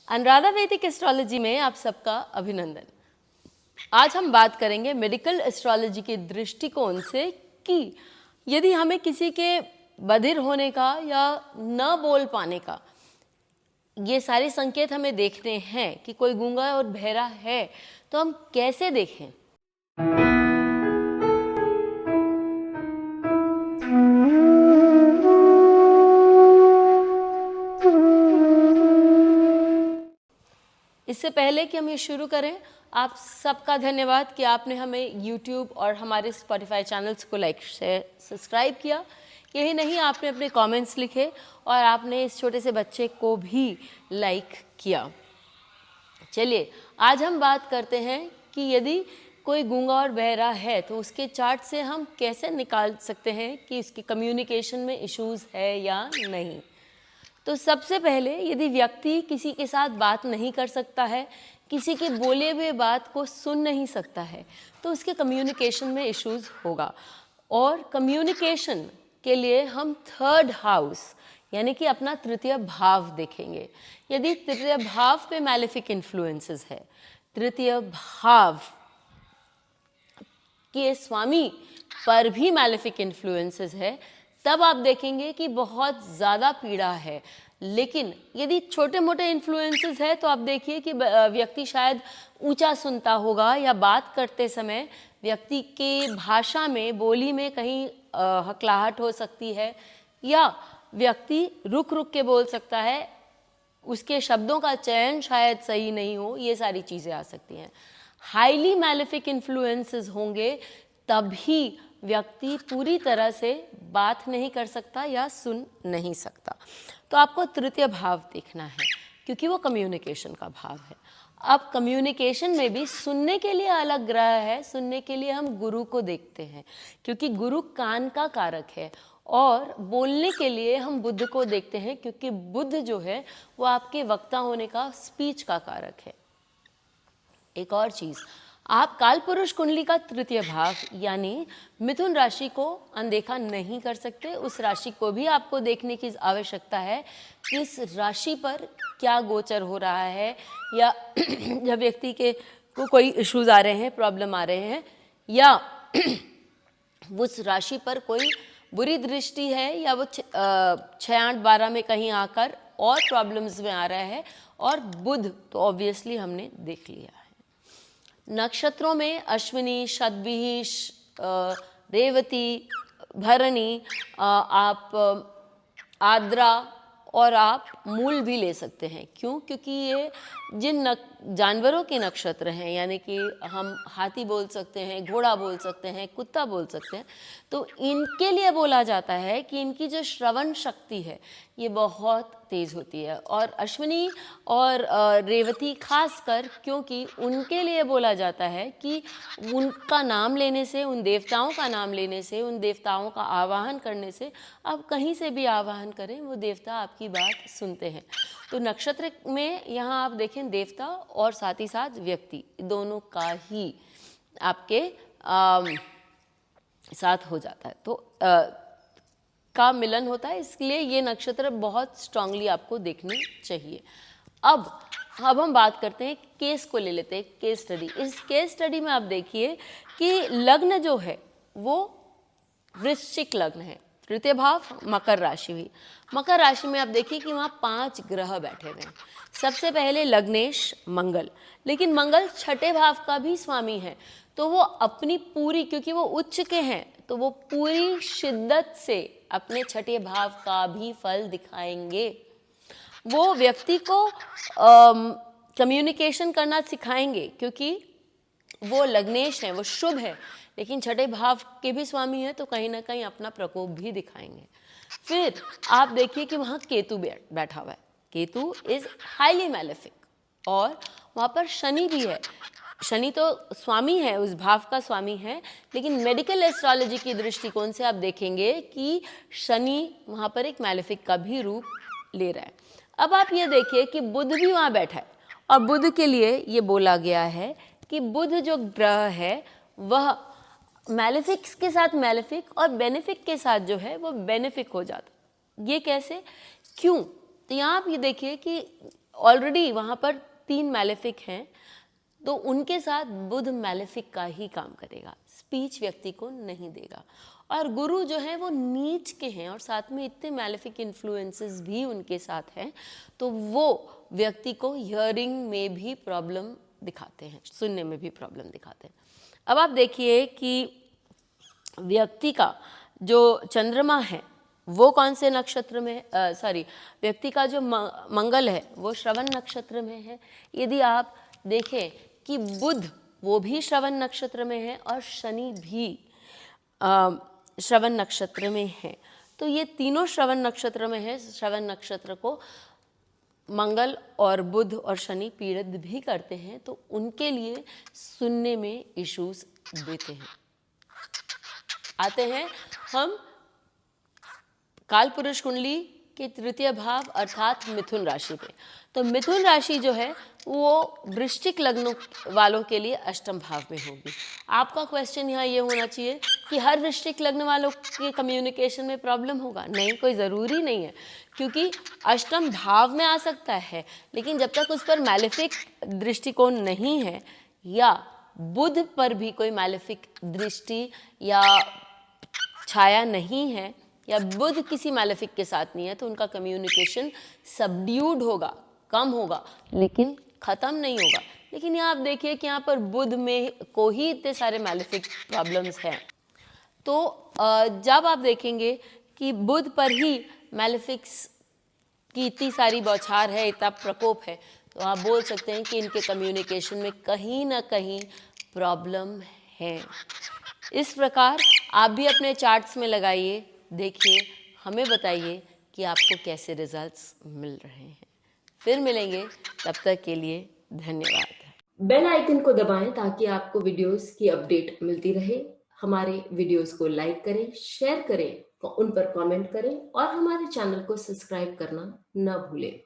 अनुराधा वैदिक एस्ट्रोलॉजी में आप सबका अभिनंदन। आज हम बात करेंगे मेडिकल एस्ट्रोलॉजी के दृष्टिकोण से कि यदि हमें किसी के बधिर होने का या न बोल पाने का ये सारे संकेत हमें देखने हैं कि कोई गूंगा और बहरा है, तो हम कैसे देखें। इससे पहले कि हम ये शुरू करें, आप सबका धन्यवाद कि आपने हमें YouTube और हमारे Spotify चैनल्स को लाइक शेयर सब्सक्राइब किया। यही नहीं, आपने अपने कमेंट्स लिखे और आपने इस छोटे से बच्चे को भी लाइक किया। चलिए आज हम बात करते हैं कि यदि कोई गूंगा और बहरा है तो उसके चार्ट से हम कैसे निकाल सकते हैं कि उसकी कम्युनिकेशन में इश्यूज़ है या नहीं। तो सबसे पहले यदि व्यक्ति किसी के साथ बात नहीं कर सकता है, किसी के बोले हुए बात को सुन नहीं सकता है, तो उसके कम्युनिकेशन में इश्यूज़ होगा। और कम्युनिकेशन के लिए हम थर्ड हाउस यानी कि अपना तृतीय भाव देखेंगे। यदि तृतीय भाव पे मैलेफिक इन्फ्लुएंसेस है, तृतीय भाव के स्वामी पर भी मैलेफिक इन्फ्लुएंसेस है, तब आप देखेंगे कि बहुत ज़्यादा पीड़ा है। लेकिन यदि छोटे मोटे इन्फ्लुएंसेस है तो आप देखिए कि व्यक्ति शायद ऊंचा सुनता होगा या बात करते समय व्यक्ति के भाषा में, बोली में कहीं हकलाहट हो सकती है या व्यक्ति रुक रुक के बोल सकता है, उसके शब्दों का चयन शायद सही नहीं हो, ये सारी चीज़ें आ सकती हैं। हाईली मैलेफिक इन्फ्लुएंसेस होंगे तभी व्यक्ति पूरी तरह से बात नहीं कर सकता या सुन नहीं सकता। तो आपको तृतीय भाव देखना है क्योंकि वो कम्युनिकेशन का भाव है। अब कम्युनिकेशन में भी सुनने के लिए अलग ग्रह है, सुनने के लिए हम गुरु को देखते हैं क्योंकि गुरु कान का कारक है, और बोलने के लिए हम बुध को देखते हैं क्योंकि बुध जो है वो आपके वक्ता होने का, स्पीच का कारक है। एक और चीज़, आप काल पुरुष कुंडली का तृतीय भाव यानी मिथुन राशि को अनदेखा नहीं कर सकते। उस राशि को भी आपको देखने की आवश्यकता है कि इस राशि पर क्या गोचर हो रहा है, या जब व्यक्ति के को कोई इश्यूज आ रहे हैं, प्रॉब्लम आ रहे हैं, या उस राशि पर कोई बुरी दृष्टि है, या वो 6, 8, 12 में कहीं आकर और प्रॉब्लम्स में आ रहा है। और बुध तो ऑब्वियसली हमने देख लिया है। नक्षत्रों में अश्विनी, शतभिः, रेवती, भरणी, आप आद्रा और आप मूल भी ले सकते हैं। क्यों? क्योंकि ये जिन जानवरों के नक्षत्र हैं, यानी कि हम हाथी बोल सकते हैं, घोड़ा बोल सकते हैं, कुत्ता बोल सकते हैं, तो इनके लिए बोला जाता है कि इनकी जो श्रवण शक्ति है ये बहुत तेज़ होती है। और अश्विनी और रेवती खासकर, क्योंकि उनके लिए बोला जाता है कि उनका नाम लेने से, उन देवताओं का नाम लेने से, उन देवताओं का आवाहन करने से, आप कहीं से भी आवाहन करें वो देवता आपकी बात सुनते हैं। तो नक्षत्र में यहाँ आप देखें देवता और साथ ही साथ व्यक्ति दोनों का ही आपके साथ हो जाता है, तो का मिलन होता है, इसलिए ये नक्षत्र बहुत स्ट्रांगली आपको देखने चाहिए। अब हम बात करते हैं, केस को ले लेते हैं, केस स्टडी। इस केस स्टडी में आप देखिए कि लग्न जो है वो वृश्चिक लग्न है, तृतीय भाव मकर राशि हुई। मकर राशि में आप देखिए कि वहाँ 5 ग्रह बैठे हुए हैं। सबसे पहले लग्नेश मंगल, लेकिन मंगल छठे भाव का भी स्वामी है, तो वो अपनी पूरी, क्योंकि वो उच्च के हैं, तो वो पूरी शिद्दत से अपने छठे भाव का भी फल दिखाएंगे। वो व्यक्ति को कम्युनिकेशन करना सिखाएंगे क्योंकि वो लग्नेश है, वो शुभ है, लेकिन छठे भाव के भी स्वामी है, तो कहीं ना कहीं अपना प्रकोप भी दिखाएंगे। फिर आप देखिए कि वहाँ केतु बैठा हुआ है। केतु इज हाईली मैलेफिक, और वहाँ पर शनि भी है। शनि तो स्वामी है, उस भाव का स्वामी है, लेकिन मेडिकल एस्ट्रोलॉजी की दृष्टिकोण से आप देखेंगे कि शनि वहाँ पर एक मैलेफिक का भी रूप ले रहा है। अब आप ये देखिए कि बुध भी वहाँ बैठा है, और बुध के लिए ये बोला गया है कि बुध जो ग्रह है वह मैलेफिक्स के साथ मैलेफिक और बेनिफिक के साथ जो है वो बेनिफिक हो जाता। ये कैसे, क्यों? तो यहाँ आप ये देखिए कि ऑलरेडी वहाँ पर 3 मैलेफिक हैं, तो उनके साथ बुध मैलेफिक का ही काम करेगा, स्पीच व्यक्ति को नहीं देगा। और गुरु जो है वो नीच के हैं और साथ में इतने मैलेफिक इन्फ्लुएंसेस भी उनके साथ हैं, तो वो व्यक्ति को हियरिंग में भी प्रॉब्लम दिखाते हैं, सुनने में भी प्रॉब्लम दिखाते हैं। अब आप देखिए कि व्यक्ति का जो चंद्रमा है वो कौन से नक्षत्र में व्यक्ति का जो मंगल है वो श्रवण नक्षत्र में है। यदि आप देखें कि बुध वो भी श्रवण नक्षत्र में है और शनि भी श्रवण नक्षत्र में है, तो ये तीनों श्रवण नक्षत्र में है। श्रवण नक्षत्र को मंगल और बुध और शनि पीड़ित भी करते हैं, तो उनके लिए सुनने में इश्यूज देते हैं। आते हैं हम काल पुरुष कुंडली के तृतीय भाव अर्थात मिथुन राशि पे। तो मिथुन राशि जो है वो वृश्चिक लग्न वालों के लिए अष्टम भाव में होगी। आपका क्वेश्चन यहाँ ये होना चाहिए कि हर वृश्चिक लग्न वालों के कम्युनिकेशन में प्रॉब्लम होगा? नहीं, कोई ज़रूरी नहीं है, क्योंकि अष्टम भाव में आ सकता है, लेकिन जब तक उस पर मैलेफिक दृष्टिकोण नहीं है या बुध पर भी कोई मैलेफिक दृष्टि या छाया नहीं है या बुध किसी मैलेफिक के साथ नहीं है, तो उनका कम्युनिकेशन सबड्यूड होगा, कम होगा, लेकिन ख़त्म नहीं होगा। लेकिन यहाँ आप देखिए कि यहाँ पर बुध में को ही इतने सारे मैलेफिक प्रॉब्लम्स हैं, तो जब आप देखेंगे कि बुध पर ही मैलेफिक्स की इतनी सारी बौछार है, इतना प्रकोप है, तो आप बोल सकते हैं कि इनके कम्युनिकेशन में कहीं ना कहीं प्रॉब्लम है। इस प्रकार आप भी अपने चार्ट्स में लगाइए, देखिए, हमें बताइए कि आपको कैसे रिजल्ट्स मिल रहे हैं। फिर मिलेंगे, तब तक के लिए धन्यवाद। बेल आइकन को दबाएं ताकि आपको वीडियोस की अपडेट मिलती रहे। हमारे वीडियोस को लाइक करें, शेयर करें, उन पर कमेंट करें और हमारे चैनल को सब्सक्राइब करना न भूलें।